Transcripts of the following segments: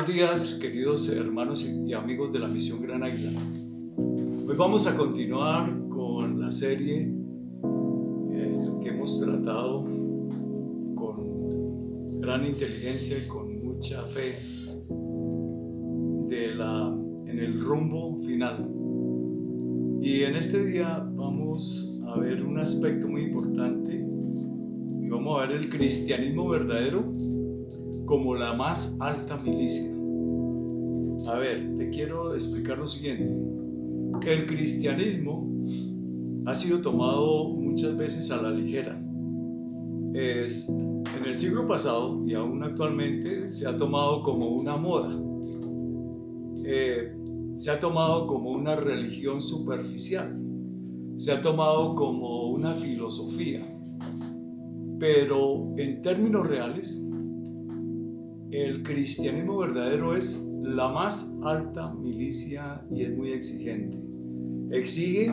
Buenos días, queridos hermanos y amigos de la Misión Gran Águila. Hoy vamos a continuar con la serie que hemos tratado con gran inteligencia y con mucha fe en el rumbo final. Y en este día vamos a ver un aspecto muy importante y vamos a ver el cristianismo verdadero como la más alta milicia. A ver, te quiero explicar lo siguiente. El cristianismo ha sido tomado muchas veces a la ligera. En el siglo pasado y aún actualmente se ha tomado como una moda. Se ha tomado como una religión superficial. Se ha tomado como una filosofía. Pero en términos reales, el cristianismo verdadero es la más alta milicia y es muy exigente. Exige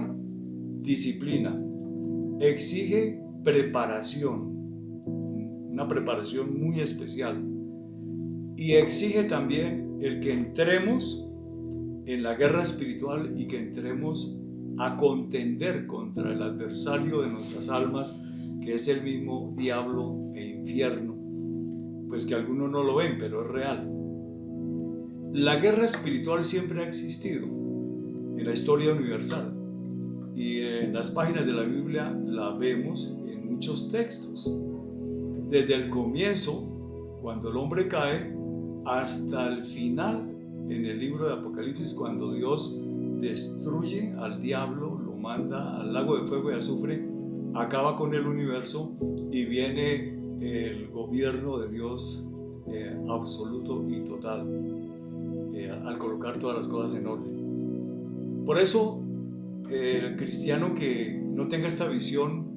disciplina, exige preparación, una preparación muy especial, y exige también el que entremos en la guerra espiritual y que entremos a contender contra el adversario de nuestras almas, que es el mismo diablo e infierno. Pues que algunos no lo ven, pero es real. La guerra espiritual siempre ha existido en la historia universal y en las páginas de la Biblia la vemos en muchos textos. Desde el comienzo, cuando el hombre cae, hasta el final en el libro de Apocalipsis, cuando Dios destruye al diablo, lo manda al lago de fuego y azufre, acaba con el universo y viene el gobierno de Dios absoluto y total, al colocar todas las cosas en orden. Por eso el cristiano que no tenga esta visión,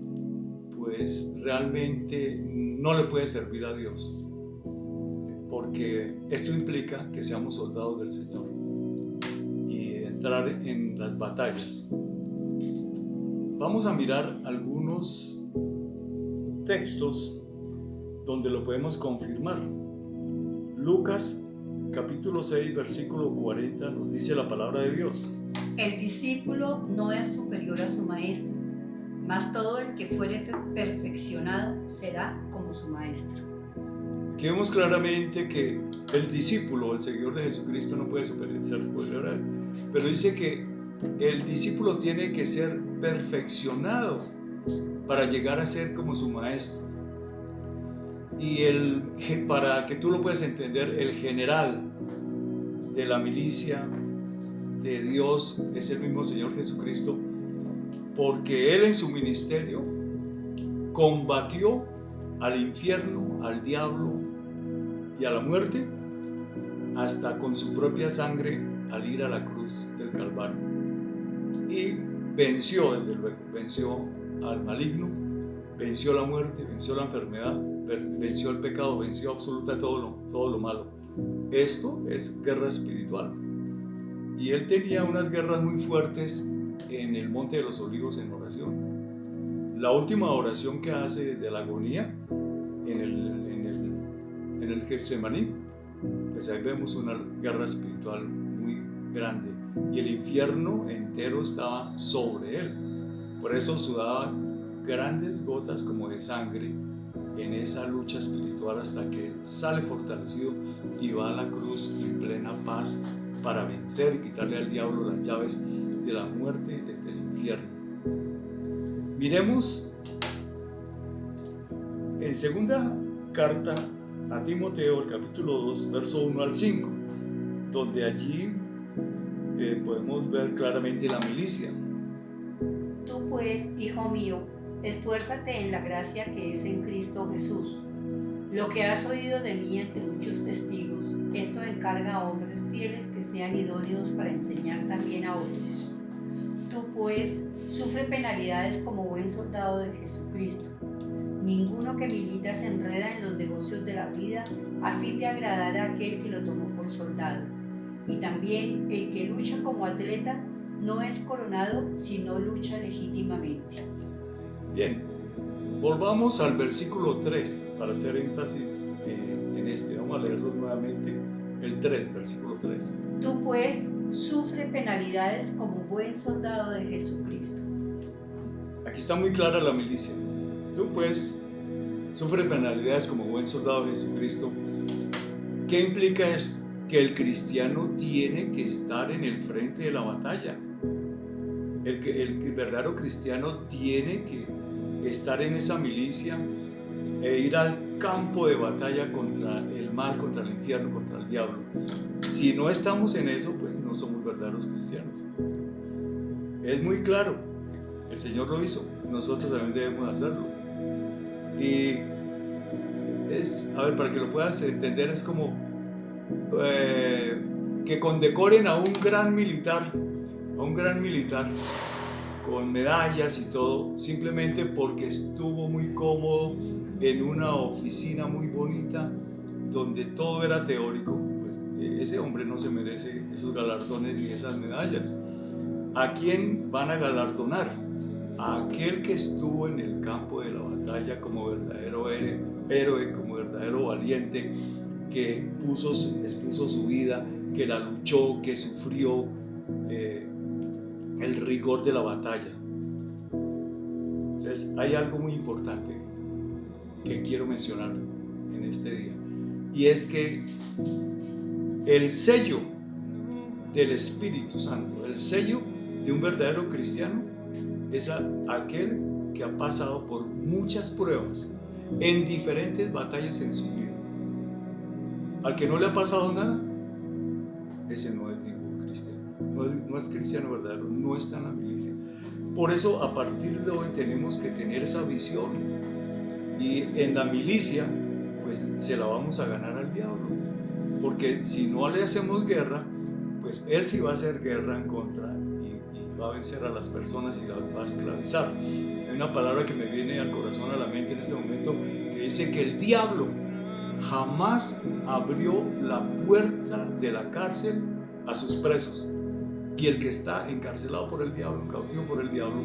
pues realmente no le puede servir a Dios, porque esto implica que seamos soldados del Señor y entrar en las batallas. Vamos a mirar algunos textos donde lo podemos confirmar. Lucas capítulo 6 versículo 40 nos dice la palabra de Dios: El discípulo no es superior a su maestro, mas todo el que fuere perfeccionado será como su maestro. Aquí vemos claramente que el discípulo, el seguidor de Jesucristo, no puede ser superior a él, pero dice que el discípulo tiene que ser perfeccionado para llegar a ser como su maestro. Y para que tú lo puedas entender, el general de la milicia de Dios es el mismo Señor Jesucristo, porque Él en su ministerio combatió al infierno, al diablo y a la muerte, hasta con su propia sangre al ir a la cruz del Calvario. Y venció, desde luego, venció al maligno, venció la muerte, venció la enfermedad, venció el pecado, venció absolutamente todo lo malo. Esto es guerra espiritual. Y él tenía unas guerras muy fuertes en el Monte de los Olivos en oración. La última oración que hace de la agonía en el Getsemaní, pues ahí vemos una guerra espiritual muy grande. Y el infierno entero estaba sobre él. Por eso sudaba grandes gotas como de sangre en esa lucha espiritual, hasta que sale fortalecido y va a la cruz en plena paz para vencer y quitarle al diablo las llaves de la muerte y del infierno. Miremos en segunda carta a Timoteo, el capítulo 2, verso 1 al 5, donde allí podemos ver claramente la milicia. Tú pues, hijo mío, esfuérzate en la gracia que es en Cristo Jesús. Lo que has oído de mí entre muchos testigos, esto encarga a hombres fieles que sean idóneos para enseñar también a otros. Tú pues, sufre penalidades como buen soldado de Jesucristo. Ninguno que milita se enreda en los negocios de la vida a fin de agradar a aquel que lo tomó por soldado. Y también el que lucha como atleta no es coronado si no lucha legítimamente. Bien, volvamos al versículo 3 para hacer énfasis en este. Vamos a leerlo nuevamente. el 3, versículo 3. Tú pues sufre penalidades como buen soldado de Jesucristo. Aquí está muy clara la milicia. Tú pues sufre penalidades como buen soldado de Jesucristo. ¿Qué implica esto? Que el cristiano tiene que estar en el frente de la batalla. El verdadero cristiano tiene que estar en esa milicia e ir al campo de batalla contra el mal, contra el infierno, contra el diablo. Si no estamos en eso, pues no somos verdaderos cristianos. Es muy claro, el Señor lo hizo, nosotros también debemos hacerlo. Y para que lo puedas entender, es como que condecoren a un gran militar con medallas y todo, simplemente porque estuvo muy cómodo en una oficina muy bonita donde todo era teórico. Pues ese hombre no se merece esos galardones ni esas medallas. ¿A quién van a galardonar? A aquel que estuvo en el campo de la batalla como verdadero héroe, como verdadero valiente, que expuso su vida, que la luchó, que sufrió el rigor de la batalla. Entonces hay algo muy importante que quiero mencionar en este día, y es que el sello del Espíritu Santo, el sello de un verdadero cristiano, es aquel que ha pasado por muchas pruebas en diferentes batallas en su vida. Al que no le ha pasado nada, ese no es ningún cristiano, no es cristiano verdadero, no está en la milicia. Por eso a partir de hoy tenemos que tener esa visión, y en la milicia pues se la vamos a ganar al diablo, porque si no le hacemos guerra, pues él sí va a hacer guerra en contra y va a vencer a las personas y las va a esclavizar. Hay una palabra que me viene al corazón, a la mente en este momento, que dice que el diablo jamás abrió la puerta de la cárcel a sus presos, y el que está encarcelado por el diablo, cautivo por el diablo,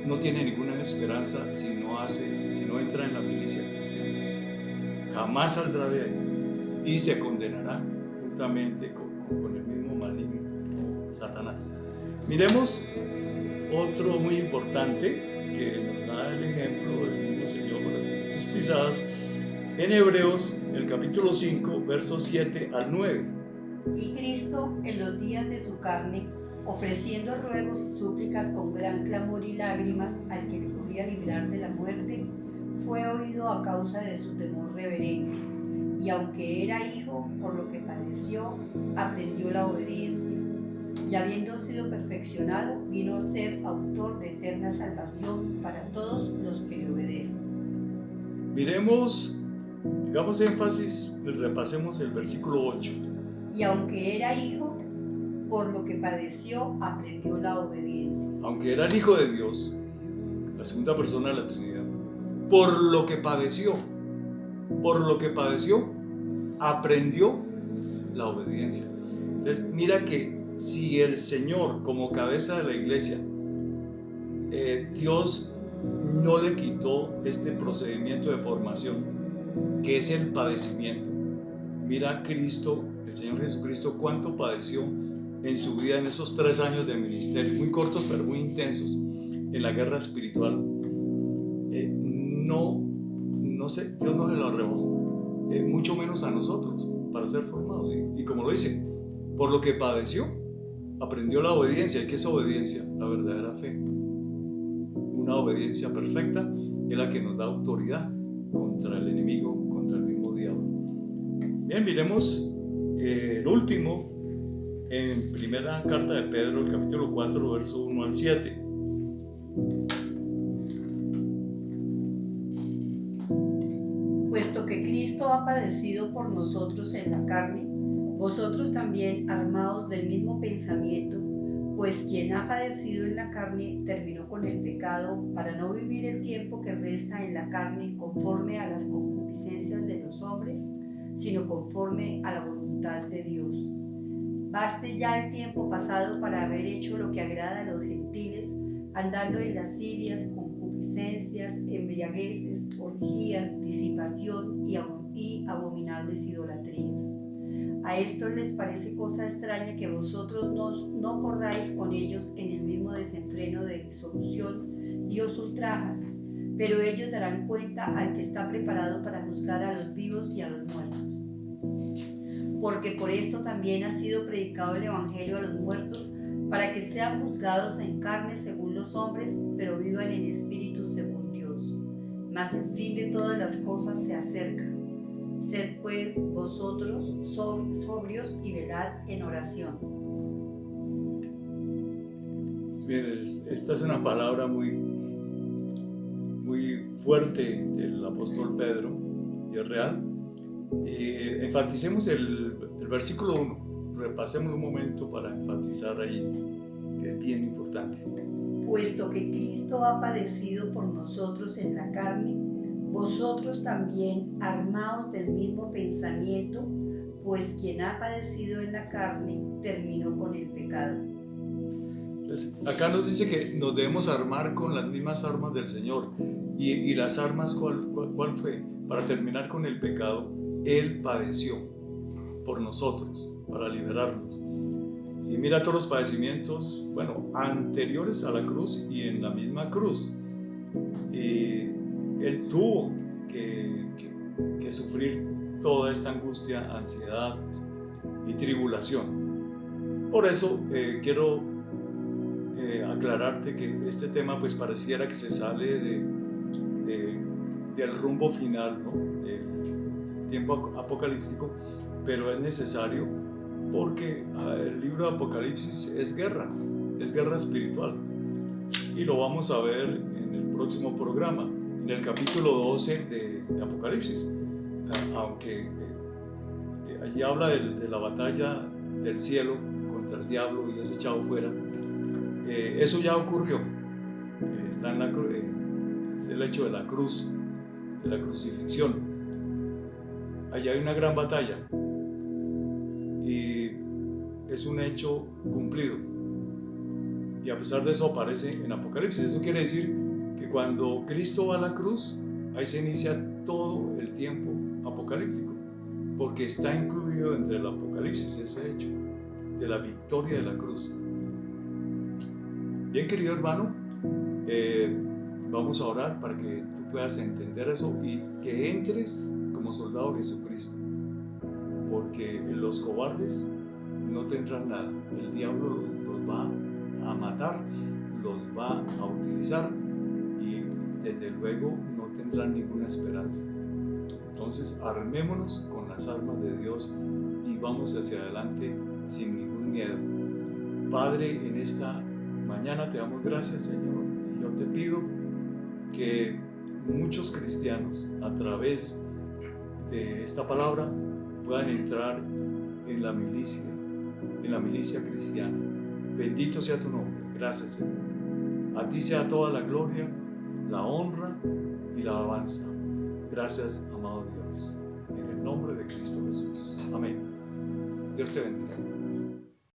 no tiene ninguna esperanza si no entra en la milicia cristiana. Jamás saldrá de ahí y se condenará juntamente con el mismo maligno, Satanás. Miremos otro muy importante que nos da el ejemplo del mismo Señor para seguir sus pisadas en Hebreos, el capítulo 5, versos 7 al 9. Y Cristo, en los días de su carne, ofreciendo ruegos y súplicas con gran clamor y lágrimas al que le podía librar de la muerte, fue oído a causa de su temor reverente. Y aunque era hijo, por lo que padeció, aprendió la obediencia. Y habiendo sido perfeccionado, vino a ser autor de eterna salvación para todos los que le obedecen. Miremos, hagamos énfasis, repasemos el versículo 8. Y aunque era hijo, por lo que padeció, aprendió la obediencia. Aunque era el Hijo de Dios, la segunda persona de la Trinidad, por lo que padeció, aprendió la obediencia. Entonces, mira que si el Señor, como cabeza de la iglesia, Dios no le quitó este procedimiento de formación, que es el padecimiento. Mira Cristo, el Señor Jesucristo, cuánto padeció en su vida en esos 3 años de ministerio, muy cortos pero muy intensos, en la guerra espiritual. No sé, Dios no se lo arrebó, mucho menos a nosotros, para ser formados. Y como lo dice, por lo que padeció, aprendió la obediencia. ¿Y qué es obediencia? La verdadera fe. Una obediencia perfecta es la que nos da autoridad contra el enemigo, contra el mismo diablo. Bien, miremos el último en primera carta de Pedro, el capítulo 4, verso 1 al 7. Puesto que Cristo ha padecido por nosotros en la carne, vosotros también armados del mismo pensamiento, pues quien ha padecido en la carne terminó con el pecado para no vivir el tiempo que resta en la carne conforme a las concupiscencias de los hombres, sino conforme a la voluntad de Dios. Baste ya el tiempo pasado para haber hecho lo que agrada a los gentiles, andando en lascivias, concupiscencias, embriagueces, orgías, disipación y abominables idolatrías. A estos les parece cosa extraña que vosotros no corráis con ellos en el mismo desenfreno de disolución y os ultrajan, pero ellos darán cuenta al que está preparado para juzgar a los vivos y a los muertos. Porque por esto también ha sido predicado el Evangelio a los muertos, para que sean juzgados en carne según los hombres, pero vivan en espíritu según Dios. Mas el fin de todas las cosas se acerca. Sed pues vosotros sobrios y velad en oración. Bien, esta es una palabra muy fuerte del apóstol Pedro, y es real. Enfaticemos el versículo 1, repasemos un momento para enfatizar ahí, que es bien importante. Puesto que Cristo ha padecido por nosotros en la carne, vosotros también armaos del mismo pensamiento, pues quien ha padecido en la carne terminó con el pecado. Entonces, acá nos dice que nos debemos armar con las mismas armas del Señor. ¿Y las armas cuál fue? Para terminar con el pecado, Él padeció por nosotros, para liberarnos. Y mira todos los padecimientos, anteriores a la cruz y en la misma cruz. Y Él tuvo que sufrir toda esta angustia, ansiedad y tribulación. Por eso quiero aclararte que este tema pues pareciera que se sale del rumbo final, ¿no? Del tiempo apocalíptico, pero es necesario porque el libro de Apocalipsis es guerra espiritual, y lo vamos a ver en el próximo programa, en el capítulo 12 de Apocalipsis, aunque allí habla de la batalla del cielo contra el diablo y es echado fuera. Eso ya ocurrió, está en la cruz, es el hecho de la cruz, de la crucifixión. Allí hay una gran batalla y es un hecho cumplido, y a pesar de eso aparece en Apocalipsis. Eso quiere decir que cuando Cristo va a la cruz, ahí se inicia todo el tiempo apocalíptico, porque está incluido entre el Apocalipsis ese hecho de la victoria de la cruz. Bien, querido hermano, vamos a orar para que tú puedas entender eso y que entres como soldado de Jesucristo, porque los cobardes no tendrán nada. El diablo los va a matar, los va a utilizar y desde luego no tendrán ninguna esperanza. Entonces armémonos con las armas de Dios y vamos hacia adelante sin ningún miedo. Padre, en esta mañana te damos gracias, Señor, y yo te pido que muchos cristianos a través de esta palabra puedan entrar en la milicia cristiana. Bendito sea tu nombre. Gracias, Señor. A ti sea toda la gloria, la honra y la alabanza. Gracias, amado Dios. En el nombre de Cristo Jesús. Amén. Dios te bendice.